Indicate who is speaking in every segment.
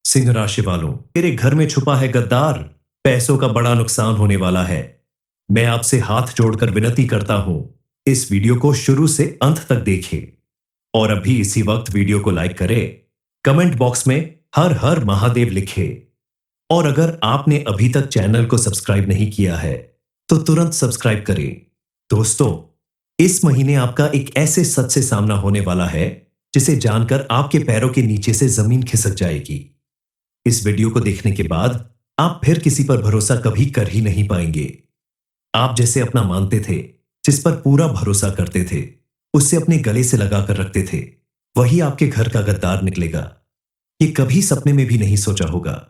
Speaker 1: सिंह राशि वालों, तेरे घर में छुपा है गद्दार। पैसों का बड़ा नुकसान होने वाला है। मैं आपसे हाथ जोड़कर विनती करता हूं, इस वीडियो को शुरू से अंत तक देखें और अभी इसी वक्त वीडियो को लाइक करें। कमेंट बॉक्स में हर हर महादेव लिखें। और अगर आपने अभी तक चैनल को सब्सक्राइब नहीं किया है तो तुरंत सब्सक्राइब करें। दोस्तों, इस महीने आपका एक ऐसे सच से सामना होने वाला है जिसे जानकर आपके पैरों के नीचे से जमीन खिसक जाएगी। इस वीडियो को देखने के बाद आप फिर किसी पर भरोसा कभी कर ही नहीं पाएंगे। आप जैसे अपना मानते थे, जिस पर पूरा भरोसा करते थे, उससे अपने गले से लगाकर रखते थे, वही आपके घर का गद्दार निकलेगा। ये कभी सपने में भी नहीं सोचा होगा।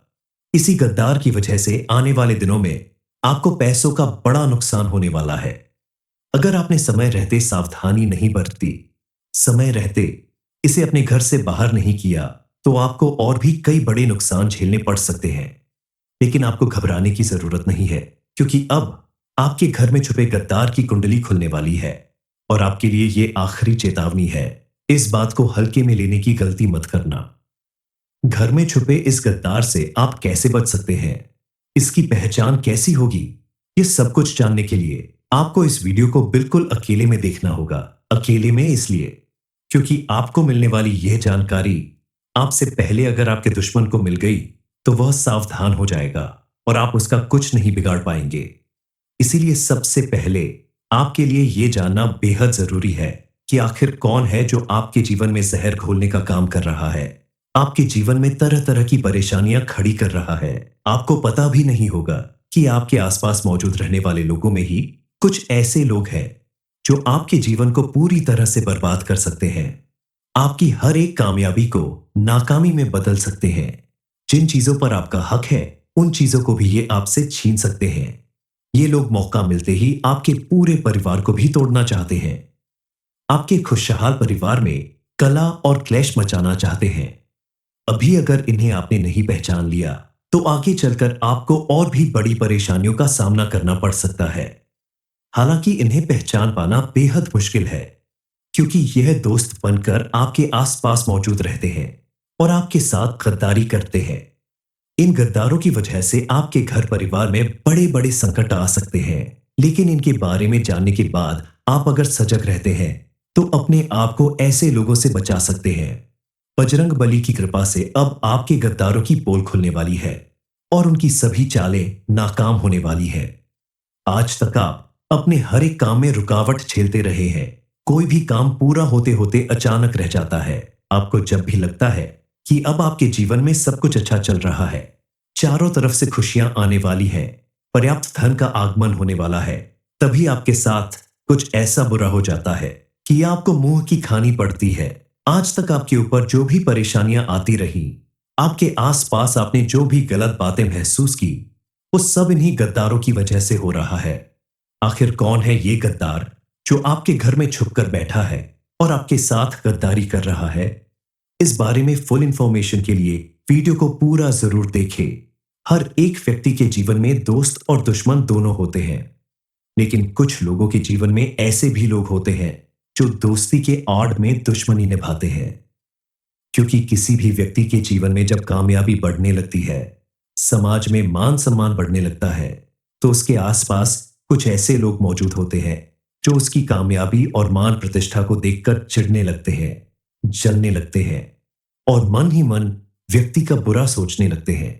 Speaker 1: इसी गद्दार की वजह से आने वाले दिनों में आपको पैसों का बड़ा नुकसान होने वाला है। अगर आपने समय रहते सावधानी नहीं बरती, समय रहते इसे अपने घर से बाहर नहीं किया, तो आपको और भी कई बड़े नुकसान झेलने पड़ सकते हैं। लेकिन आपको घबराने की जरूरत नहीं है, क्योंकि अब आपके घर में छुपे गद्दार की कुंडली खुलने वाली है और आपके लिए ये आखिरी चेतावनी है। इस बात को हल्के में लेने की गलती मत करना। घर में छुपे इस गद्दार से आप कैसे बच सकते हैं, इसकी पहचान कैसी होगी, ये सब कुछ जानने के लिए आपको इस वीडियो को बिल्कुल अकेले में देखना होगा। अकेले में इसलिए क्योंकि आपको मिलने वाली यह जानकारी आपसे पहले अगर आपके दुश्मन को मिल गई तो वह सावधान हो जाएगा और आप उसका कुछ नहीं बिगाड़ पाएंगे। इसीलिए सबसे पहले आपके लिए यह जानना बेहद जरूरी है कि आखिर कौन है जो आपके जीवन में जहर घोलने का काम कर रहा है, आपके जीवन में तरह तरह की परेशानियां खड़ी कर रहा है। आपको पता भी नहीं होगा कि आपके आसपास मौजूद रहने वाले लोगों में ही कुछ ऐसे लोग हैं जो आपके जीवन को पूरी तरह से बर्बाद कर सकते हैं, आपकी हर एक कामयाबी को नाकामी में बदल सकते हैं। जिन चीजों पर आपका हक है, उन चीजों को भी ये आपसे छीन सकते हैं। ये लोग मौका मिलते ही आपके पूरे परिवार को भी तोड़ना चाहते हैं। आपके खुशहाल परिवार में कला और क्लेश मचाना चाहते हैं। अभी अगर इन्हें आपने नहीं पहचान लिया तो आगे चलकर आपको और भी बड़ी परेशानियों का सामना करना पड़ सकता है। हालांकि इन्हें पहचान पाना बेहद मुश्किल है, क्योंकि यह दोस्त बनकर आपके आसपास मौजूद रहते हैं और आपके साथ गद्दारी करते हैं। इन गद्दारों की वजह से आपके घर परिवार में बड़े बड़े संकट आ सकते हैं। लेकिन इनके बारे में जानने के बाद आप अगर सजग रहते हैं तो अपने आप को ऐसे लोगों से बचा सकते हैं। बजरंग बली की कृपा से अब आपके गद्दारों की पोल खुलने वाली है और उनकी सभी चालें नाकाम होने वाली है। आज तक आप अपने हर एक काम में रुकावट झेलते रहे हैं। कोई भी काम पूरा होते होते अचानक रह जाता है। आपको जब भी लगता है कि अब आपके जीवन में सब कुछ अच्छा चल रहा है, चारों तरफ से खुशियां आने वाली हैं, पर्याप्त धन का आगमन होने वाला है, तभी आपके साथ कुछ ऐसा बुरा हो जाता है कि आपको मुंह की खानी पड़ती है। आज तक आपके ऊपर जो भी परेशानियां आती रही, आपके आसपास आपने जो भी गलत बातें महसूस की, वो सब इन्हीं गद्दारों की वजह से हो रहा है। आखिर कौन है ये गद्दार जो आपके घर में छुपकर बैठा है और आपके साथ गद्दारी कर रहा है? इस बारे में फुल इंफॉर्मेशन के लिए वीडियो को पूरा जरूर देखें। हर एक व्यक्ति के जीवन में दोस्त और दुश्मन दोनों होते हैं, लेकिन कुछ लोगों के जीवन में ऐसे भी लोग होते हैं जो दोस्ती के आड़ में दुश्मनी निभाते हैं। क्योंकि किसी भी व्यक्ति के जीवन में जब कामयाबी बढ़ने लगती है, समाज में मान सम्मान बढ़ने लगता है, तो उसके आसपास कुछ ऐसे लोग मौजूद होते हैं जो उसकी कामयाबी और मान प्रतिष्ठा को देखकर चिढ़ने लगते हैं, जलने लगते हैं और मन ही मन व्यक्ति का बुरा सोचने लगते हैं।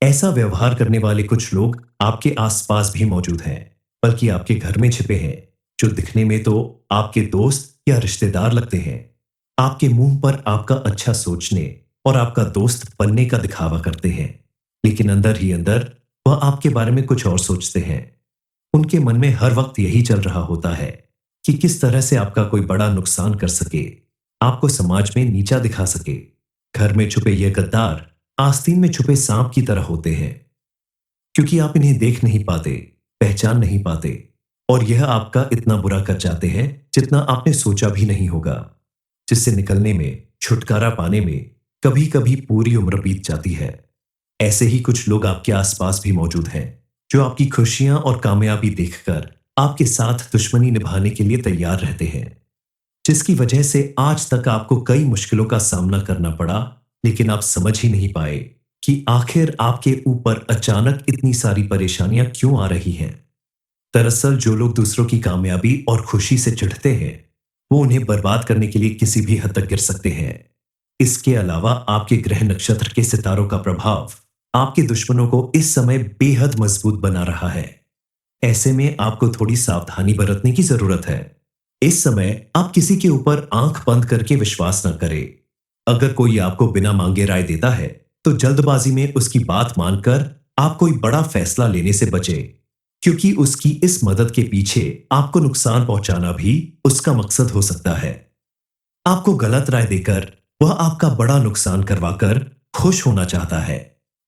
Speaker 1: ऐसा व्यवहार करने वाले कुछ लोग आपके आसपास भी मौजूद हैं, बल्कि आपके घर में छिपे हैं, जो दिखने में तो आपके दोस्त या रिश्तेदार लगते हैं। आपके मुंह पर आपका अच्छा सोचने और आपका दोस्त बनने का दिखावा करते हैं, लेकिन अंदर ही अंदर वह आपके बारे में कुछ और सोचते हैं। उनके मन में हर वक्त यही चल रहा होता है कि किस तरह से आपका कोई बड़ा नुकसान कर सके, आपको समाज में नीचा दिखा सके। घर में छुपे ये गद्दार आस्तीन में छुपे सांप की तरह होते हैं, क्योंकि आप इन्हें देख नहीं पाते, पहचान नहीं पाते और यह आपका इतना बुरा कर जाते हैं जितना आपने सोचा भी नहीं होगा, जिससे निकलने में, छुटकारा पाने में कभी कभी पूरी उम्र बीत जाती है। ऐसे ही कुछ लोग आपके आसपास भी मौजूद हैं जो आपकी खुशियां और कामयाबी देखकर आपके साथ दुश्मनी निभाने के लिए तैयार रहते हैं, जिसकी वजह से आज तक आपको कई मुश्किलों का सामना करना पड़ा, लेकिन आप समझ ही नहीं पाए कि आखिर आपके ऊपर अचानक इतनी सारी परेशानियां क्यों आ रही हैं। दरअसल जो लोग दूसरों की कामयाबी और खुशी से चिढ़ते हैं, वो उन्हें बर्बाद करने के लिए किसी भी हद तक गिर सकते हैं। इसके अलावा आपके ग्रह नक्षत्र के सितारों का प्रभाव आपके दुश्मनों को इस समय बेहद मजबूत बना रहा है। ऐसे में आपको थोड़ी सावधानी बरतने की जरूरत है। इस समय आप किसी के ऊपर आंख बंद करके विश्वास न करें। अगर कोई आपको बिना मांगे राय देता है, तो जल्दबाजी में उसकी बात मानकर आप कोई बड़ा फैसला लेने से बचें, क्योंकि उसकी इस मदद के पीछे आपको नुकसान पहुंचाना भी उसका मकसद हो सकता है। आपको गलत राय देकर वह आपका बड़ा नुकसान करवाकर खुश होना चाहता है।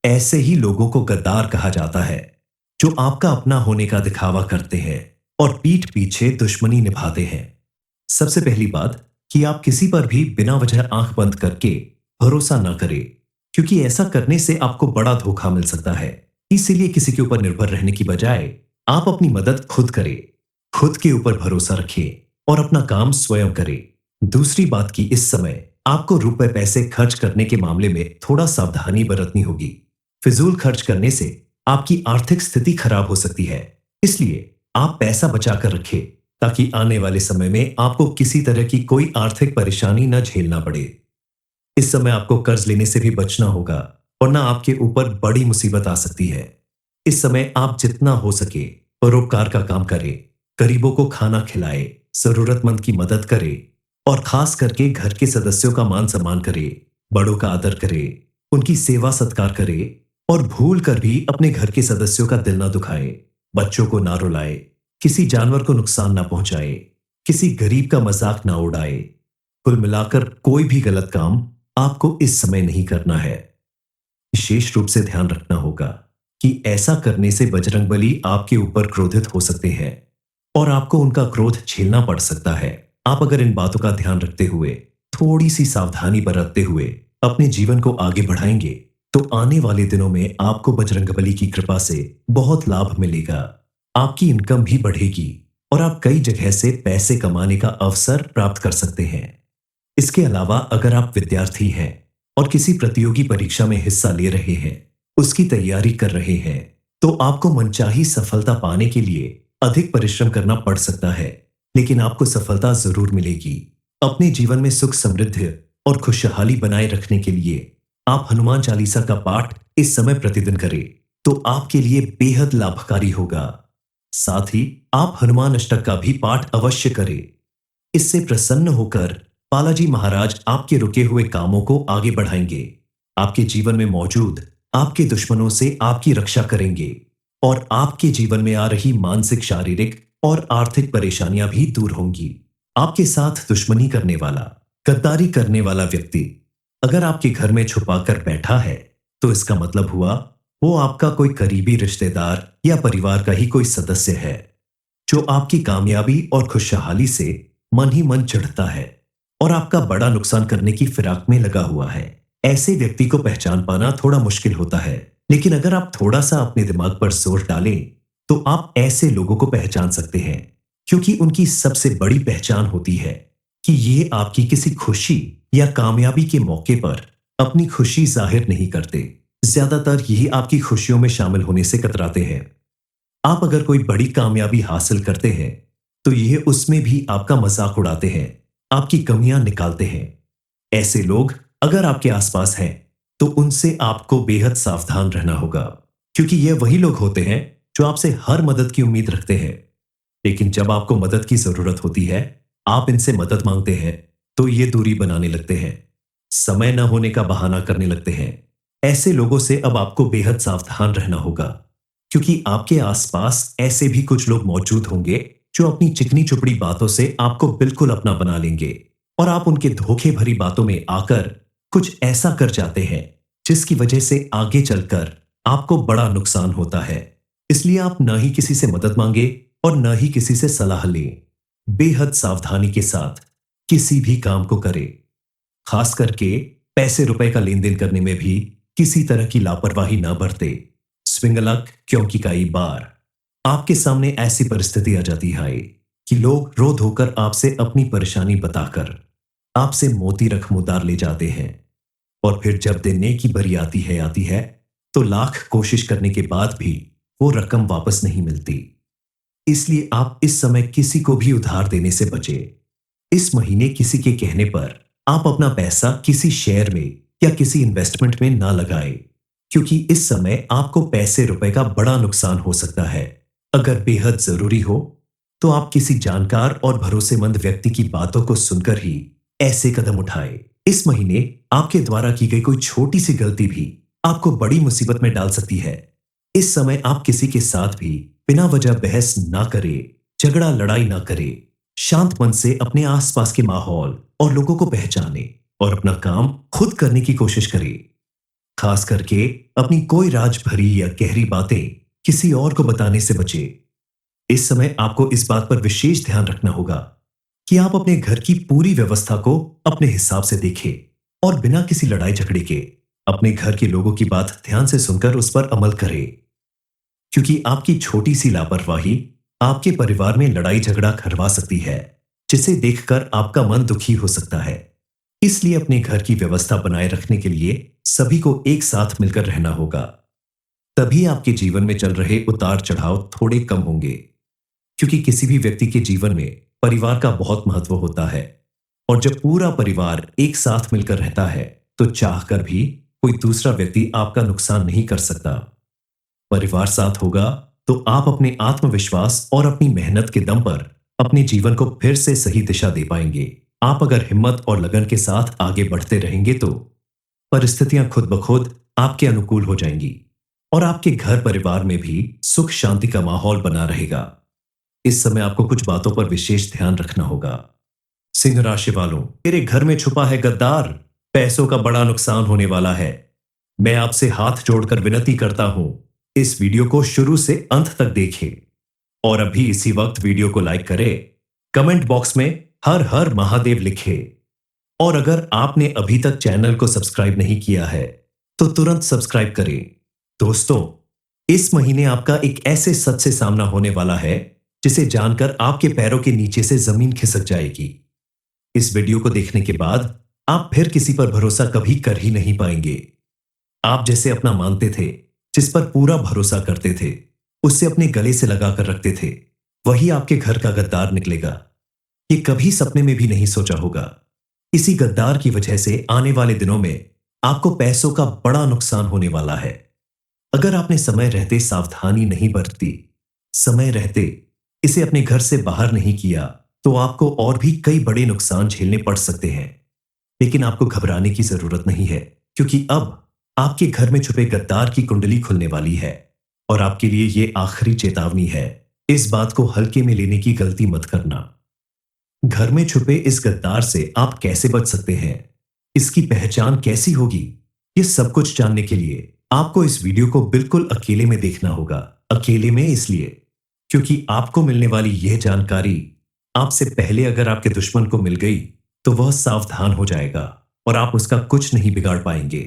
Speaker 1: ऐसे ही लोगों को गद्दार कहा जाता है, जो आपका अपना होने का दिखावा करते हैं और पीठ पीछे दुश्मनी निभाते हैं। सबसे पहली बात कि आप किसी पर भी बिना वजह आंख बंद करके भरोसा न करें, क्योंकि ऐसा करने से आपको बड़ा धोखा मिल सकता है। इसीलिए किसी के ऊपर निर्भर रहने की बजाय आप अपनी मदद खुद करें, खुद के ऊपर भरोसा रखें और अपना काम स्वयं करें। दूसरी बात कि इस समय आपको रुपए पैसे खर्च करने के मामले में थोड़ा सावधानी बरतनी होगी। फिजूल खर्च करने से आपकी आर्थिक स्थिति खराब हो सकती है, इसलिए आप पैसा बचा कर रखें, ताकि आने वाले समय में आपको किसी तरह की कोई आर्थिक परेशानी न झेलना पड़े। इस समय आपको कर्ज लेने से भी बचना होगा, वरना आपके ऊपर बड़ी मुसीबत आ सकती है। इस समय आप जितना हो सके परोपकार का काम करें, गरीबों को खाना खिलाए, जरूरतमंद की मदद करे और खास करके घर के सदस्यों का मान सम्मान करे, बड़ों का आदर करे, उनकी सेवा सत्कार करे और भूल कर भी अपने घर के सदस्यों का दिल ना दुखाए, बच्चों को ना रुलाए, किसी जानवर को नुकसान ना पहुंचाए, किसी गरीब का मजाक ना उड़ाए। कुल मिलाकर कोई भी गलत काम आपको इस समय नहीं करना है। विशेष रूप से ध्यान रखना होगा कि ऐसा करने से बजरंगबली आपके ऊपर क्रोधित हो सकते हैं और आपको उनका क्रोध झेलना पड़ सकता है। आप अगर इन बातों का ध्यान रखते हुए, थोड़ी सी सावधानी बरतते हुए अपने जीवन को आगे बढ़ाएंगे, तो आने वाले दिनों में आपको बजरंगबली की कृपा से बहुत लाभ मिलेगा। आपकी इनकम भी बढ़ेगी और आप कई जगह से पैसे कमाने का अवसर प्राप्त कर सकते हैं। इसके अलावा अगर आप विद्यार्थी हैं और किसी प्रतियोगी परीक्षा में हिस्सा ले रहे हैं, उसकी तैयारी कर रहे हैं, तो आपको मनचाही सफलता पाने के लिए अधिक परिश्रम करना पड़ सकता है, लेकिन आपको सफलता जरूर मिलेगी। अपने जीवन में सुख समृद्धि और खुशहाली बनाए रखने के लिए आप हनुमान चालीसा का पाठ इस समय प्रतिदिन करें, तो आपके लिए बेहद लाभकारी होगा। साथ ही आप हनुमान अष्टक का भी पाठ अवश्य करें। इससे प्रसन्न होकर बालाजी महाराज आपके रुके हुए कामों को आगे बढ़ाएंगे, आपके जीवन में मौजूद आपके दुश्मनों से आपकी रक्षा करेंगे और आपके जीवन में आ रही मानसिक, शारीरिक और आर्थिक परेशानियां भी दूर होंगी। आपके साथ दुश्मनी करने वाला, गद्दारी करने वाला व्यक्ति अगर आपके घर में छुपाकर बैठा है, तो इसका मतलब हुआ वो आपका कोई करीबी रिश्तेदार या परिवार का ही कोई सदस्य है, जो आपकी कामयाबी और खुशहाली से मन ही मन चिढ़ता है और आपका बड़ा नुकसान करने की फिराक में लगा हुआ है। ऐसे व्यक्ति को पहचान पाना थोड़ा मुश्किल होता है, लेकिन अगर आप थोड़ा सा अपने दिमाग पर जोर डालें, तो आप ऐसे लोगों को पहचान सकते हैं, क्योंकि उनकी सबसे बड़ी पहचान होती है कि ये आपकी किसी खुशी या कामयाबी के मौके पर अपनी खुशी जाहिर नहीं करते। ज्यादातर यही आपकी खुशियों में शामिल होने से कतराते हैं। आप अगर कोई बड़ी कामयाबी हासिल करते हैं, तो यह उसमें भी आपका मजाक उड़ाते हैं, आपकी कमियां निकालते हैं। ऐसे लोग अगर आपके आसपास हैं, तो उनसे आपको बेहद सावधान रहना होगा, क्योंकि ये वही लोग होते हैं जो आपसे हर मदद की उम्मीद रखते हैं, लेकिन जब आपको मदद की जरूरत होती है, आप इनसे मदद मांगते हैं, तो ये दूरी बनाने लगते हैं, समय न होने का बहाना करने लगते हैं। ऐसे लोगों से अब आपको बेहद सावधान रहना होगा, क्योंकि आपके आसपास ऐसे भी कुछ लोग मौजूद होंगे जो अपनी चिकनी चुपड़ी बातों से आपको बिल्कुल अपना बना लेंगे और आप उनके धोखे भरी बातों में आकर कुछ ऐसा कर जाते हैं जिसकी वजह से आगे चलकर आपको बड़ा नुकसान होता है। इसलिए आप ना ही किसी से मदद मांगे और ना ही किसी से सलाह लें। बेहद सावधानी के साथ किसी भी काम को करें। खास करके पैसे रुपए का लेन देन करने में भी किसी तरह की लापरवाही ना बरते। स्विंगलक क्योंकि कई बार आपके सामने ऐसी परिस्थिति आ जाती है कि लोग रो धोकर आपसे अपनी परेशानी बताकर आपसे मोती रख मुदार ले जाते हैं। और फिर जब देने की बारी आती है तो लाख कोशिश करने के बाद भी वो रकम वापस नहीं मिलती। इसलिए आप इस समय किसी को भी उधार देने से बचें। इस महीने किसी के कहने पर आप अपना पैसा किसी शेयर में या किसी इन्वेस्टमेंट में ना लगाएं, क्योंकि इस समय आपको पैसे रुपए का बड़ा नुकसान हो सकता है। अगर बेहद जरूरी हो तो आप किसी जानकार और भरोसेमंद व्यक्ति की बातों को सुनकर ही ऐसे कदम उठाएं। इस महीने आपके द्वारा की गई कोई छोटी सी गलती भी आपको बड़ी मुसीबत में डाल सकती है। इस समय आप किसी के साथ भी बिना वजह बहस ना करें, झगड़ा लड़ाई ना करें। शांत मन से अपने आसपास के माहौल और लोगों को पहचानें और अपना काम खुद करने की कोशिश करें। खास करके अपनी कोई राज भरी या गहरी बातें किसी और को बताने से बचें। इस समय आपको इस बात पर विशेष ध्यान रखना होगा कि आप अपने घर की पूरी व्यवस्था को अपने हिसाब से देखें और बिना किसी लड़ाई झगड़े के अपने घर के लोगों की बात ध्यान से सुनकर उस पर अमल करें, क्योंकि आपकी छोटी सी लापरवाही आपके परिवार में लड़ाई झगड़ा करवा सकती है, जिसे देखकर आपका मन दुखी हो सकता है। इसलिए अपने घर की व्यवस्था बनाए रखने के लिए सभी को एक साथ मिलकर रहना होगा। तभी आपके जीवन में चल रहे उतार चढ़ाव थोड़े कम होंगे, क्योंकि किसी भी व्यक्ति के जीवन में परिवार का बहुत महत्व होता है और जब पूरा परिवार एक साथ मिलकर रहता है तो चाहकर भी कोई दूसरा व्यक्ति आपका नुकसान नहीं कर सकता। परिवार साथ होगा तो आप अपने आत्मविश्वास और अपनी मेहनत के दम पर अपने जीवन को फिर से सही दिशा दे पाएंगे। आप अगर हिम्मत और लगन के साथ आगे बढ़ते रहेंगे तो परिस्थितियां खुद ब खुद आपके अनुकूल हो जाएंगी और आपके घर परिवार में भी सुख शांति का माहौल बना रहेगा। इस समय आपको कुछ बातों पर विशेष ध्यान रखना होगा। सिंह राशि वालों, तेरे घर में छुपा है गद्दार, पैसों का बड़ा नुकसान होने वाला है। मैं आपसे हाथ जोड़कर विनती करता हूं, इस वीडियो को शुरू से अंत तक देखें और अभी इसी वक्त वीडियो को लाइक करें, कमेंट बॉक्स में हर हर महादेव लिखें और अगर आपने अभी तक चैनल को सब्सक्राइब नहीं किया है तो तुरंत सब्सक्राइब करें। दोस्तों, इस महीने आपका एक ऐसे सच से सामना होने वाला है जिसे जानकर आपके पैरों के नीचे से जमीन खिसक जाएगी। इस वीडियो को देखने के बाद आप फिर किसी पर भरोसा कभी कर ही नहीं पाएंगे। आप जैसे अपना मानते थे, जिस पर पूरा भरोसा करते थे, उससे अपने गले से लगाकर रखते थे, वही आपके घर का गद्दार निकलेगा। ये कभी सपने में भी नहीं सोचा होगा। इसी गद्दार की वजह से आने वाले दिनों में आपको पैसों का बड़ा नुकसान होने वाला है। अगर आपने समय रहते सावधानी नहीं बरती, समय रहते इसे अपने घर से बाहर नहीं किया, तो आपको और भी कई बड़े नुकसान झेलने पड़ सकते हैं। लेकिन आपको घबराने की जरूरत नहीं है, क्योंकि अब आपके घर में छुपे गद्दार की कुंडली खुलने वाली है और आपके लिए यह आखिरी चेतावनी है। इस बात को हल्के में लेने की गलती मत करना। घर में छुपे इस गद्दार से आप कैसे बच सकते हैं, इसकी पहचान कैसी होगी, ये सब कुछ जानने के लिए आपको इस वीडियो को बिल्कुल अकेले में देखना होगा। अकेले में इसलिए क्योंकि आपको मिलने वाली यह जानकारी आपसे पहले अगर आपके दुश्मन को मिल गई तो वह सावधान हो जाएगा और आप उसका कुछ नहीं बिगाड़ पाएंगे।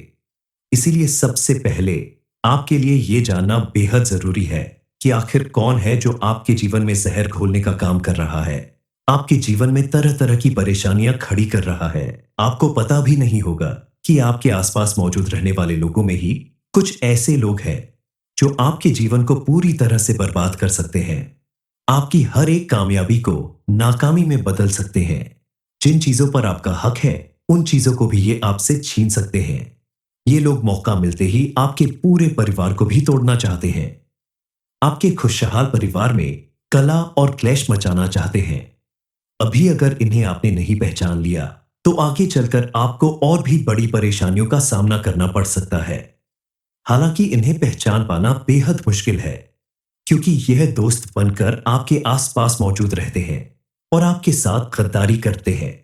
Speaker 1: इसीलिए सबसे पहले आपके लिए यह जानना बेहद जरूरी है कि आखिर कौन है जो आपके जीवन में जहर घोलने का काम कर रहा है, आपके जीवन में तरह तरह की परेशानियां खड़ी कर रहा है। आपको पता भी नहीं होगा कि आपके आसपास मौजूद रहने वाले लोगों में ही कुछ ऐसे लोग हैं जो आपके जीवन को पूरी तरह से बर्बाद कर सकते हैं, आपकी हर एक कामयाबी को नाकामी में बदल सकते हैं। जिन चीजों पर आपका हक है, उन चीजों को भी ये आपसे छीन सकते हैं। ये लोग मौका मिलते ही आपके पूरे परिवार को भी तोड़ना चाहते हैं। आपके खुशहाल परिवार में कला और क्लेश मचाना चाहते हैं। अभी अगर इन्हें आपने नहीं पहचान लिया तो आगे चलकर आपको और भी बड़ी परेशानियों का सामना करना पड़ सकता है। हालांकि इन्हें पहचान पाना बेहद मुश्किल है, क्योंकि यह दोस्त बनकर आपके आसपास मौजूद रहते हैं और आपके साथ गद्दारी करते हैं।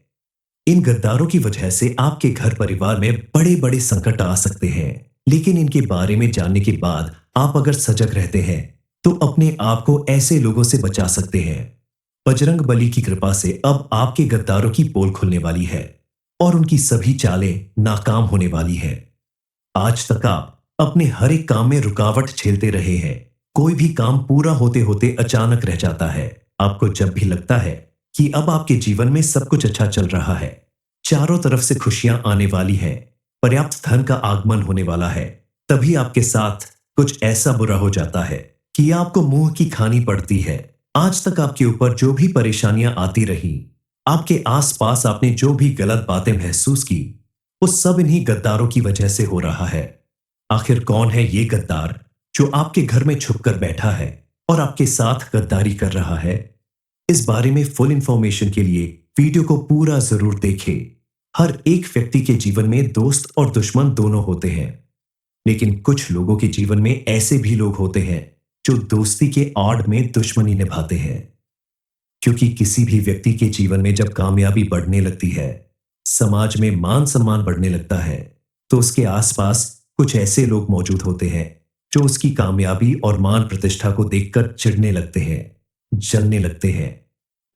Speaker 1: इन गद्दारों की वजह से आपके घर परिवार में बड़े बड़े संकट आ सकते हैं, लेकिन इनके बारे में जानने के बाद आप अगर सजग रहते हैं तो अपने आप को ऐसे लोगों से बचा सकते हैं। बजरंग बली की कृपा से अब आपके गद्दारों की पोल खुलने वाली है और उनकी सभी चालें नाकाम होने वाली है। आज तक आप अपने हर एक काम में रुकावट झेलते रहे हैं। कोई भी काम पूरा होते होते अचानक रह जाता है। आपको जब भी लगता है कि अब आपके जीवन में सब कुछ अच्छा चल रहा है, चारों तरफ से खुशियां आने वाली हैं, पर्याप्त धन का आगमन होने वाला है, तभी आपके साथ कुछ ऐसा बुरा हो जाता है कि आपको मुंह की खानी पड़ती है। आज तक आपके ऊपर जो भी परेशानियां आती रही, आपके आसपास आपने जो भी गलत बातें महसूस की, वो सब इन्हीं गद्दारों की वजह से हो रहा है। आखिर कौन है ये गद्दार जो आपके घर में छुपकर बैठा है और आपके साथ गद्दारी कर रहा है? इस बारे में फुल इंफॉर्मेशन के लिए वीडियो को पूरा जरूर देखें। हर एक व्यक्ति के जीवन में दोस्त और दुश्मन दोनों होते हैं, लेकिन कुछ लोगों के जीवन में ऐसे भी लोग होते हैं जो दोस्ती के आड़ में दुश्मनी निभाते हैं। क्योंकि किसी भी व्यक्ति के जीवन में जब कामयाबी बढ़ने लगती है, समाज में मान सम्मान बढ़ने लगता है, तो उसके आसपास कुछ ऐसे लोग मौजूद होते हैं जो उसकी कामयाबी और मान प्रतिष्ठा को देखकर चिढ़ने लगते हैं, जलने लगते हैं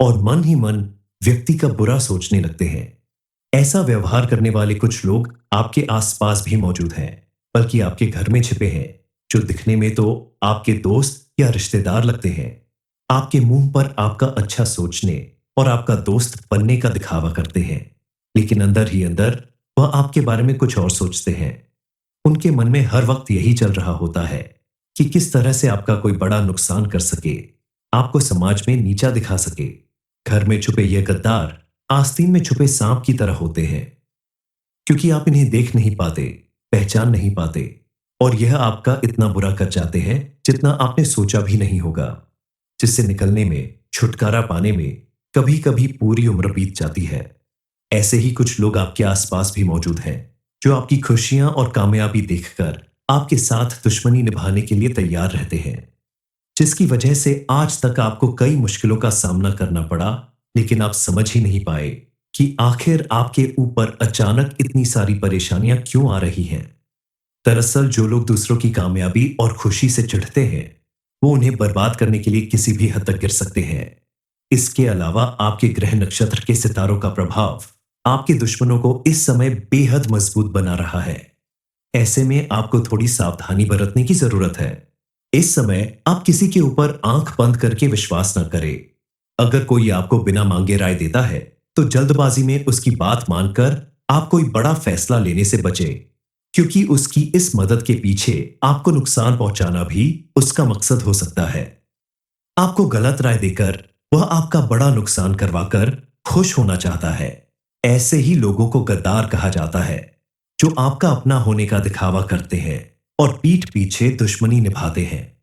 Speaker 1: और मन ही मन व्यक्ति का बुरा सोचने लगते हैं। ऐसा व्यवहार करने वाले कुछ लोग आपके आसपास भी मौजूद हैं, बल्कि आपके घर में छिपे हैं, जो दिखने में तो आपके दोस्त या रिश्तेदार लगते हैं। आपके मुंह पर आपका अच्छा सोचने और आपका दोस्त बनने का दिखावा करते हैं, लेकिन अंदर ही अंदर वह आपके बारे में कुछ और सोचते हैं। उनके मन में हर वक्त यही चल रहा होता है कि किस तरह से आपका कोई बड़ा नुकसान कर सके, आपको समाज में नीचा दिखा सके। घर में छुपे ये गद्दार आस्तीन में छुपे सांप की तरह होते हैं, क्योंकि आप इन्हें देख नहीं पाते, पहचान नहीं पाते, और यह आपका इतना बुरा कर जाते हैं जितना आपने सोचा भी नहीं होगा, जिससे निकलने में, छुटकारा पाने में कभी कभी पूरी उम्र बीत जाती है। ऐसे ही कुछ लोग आपके आसपास भी मौजूद हैं जो आपकी खुशियां और कामयाबी देखकर आपके साथ दुश्मनी निभाने के लिए तैयार रहते हैं, जिसकी वजह से आज तक आपको कई मुश्किलों का सामना करना पड़ा, लेकिन आप समझ ही नहीं पाए कि आखिर आपके ऊपर अचानक इतनी सारी परेशानियां क्यों आ रही हैं। दरअसल जो लोग दूसरों की कामयाबी और खुशी से चिढ़ते हैं, वो उन्हें बर्बाद करने के लिए किसी भी हद तक गिर सकते हैं। इसके अलावा आपके ग्रह नक्षत्र के सितारों का प्रभाव आपके दुश्मनों को इस समय बेहद मजबूत बना रहा है। ऐसे में आपको थोड़ी सावधानी बरतने की जरूरत है। इस समय आप किसी के ऊपर आंख बंद करके विश्वास न करें। अगर कोई आपको बिना मांगे राय देता है, तो जल्दबाजी में उसकी बात मानकर आप कोई बड़ा फैसला लेने से बचें, क्योंकि उसकी इस मदद के पीछे आपको नुकसान पहुंचाना भी उसका मकसद हो सकता है। आपको गलत राय देकर वह आपका बड़ा नुकसान करवाकर खुश होना चाहता है। ऐसे ही लोगों को गद्दार कहा जाता है, जो आपका अपना होने का दिखावा करते हैं और पीठ पीछे दुश्मनी निभाते हैं।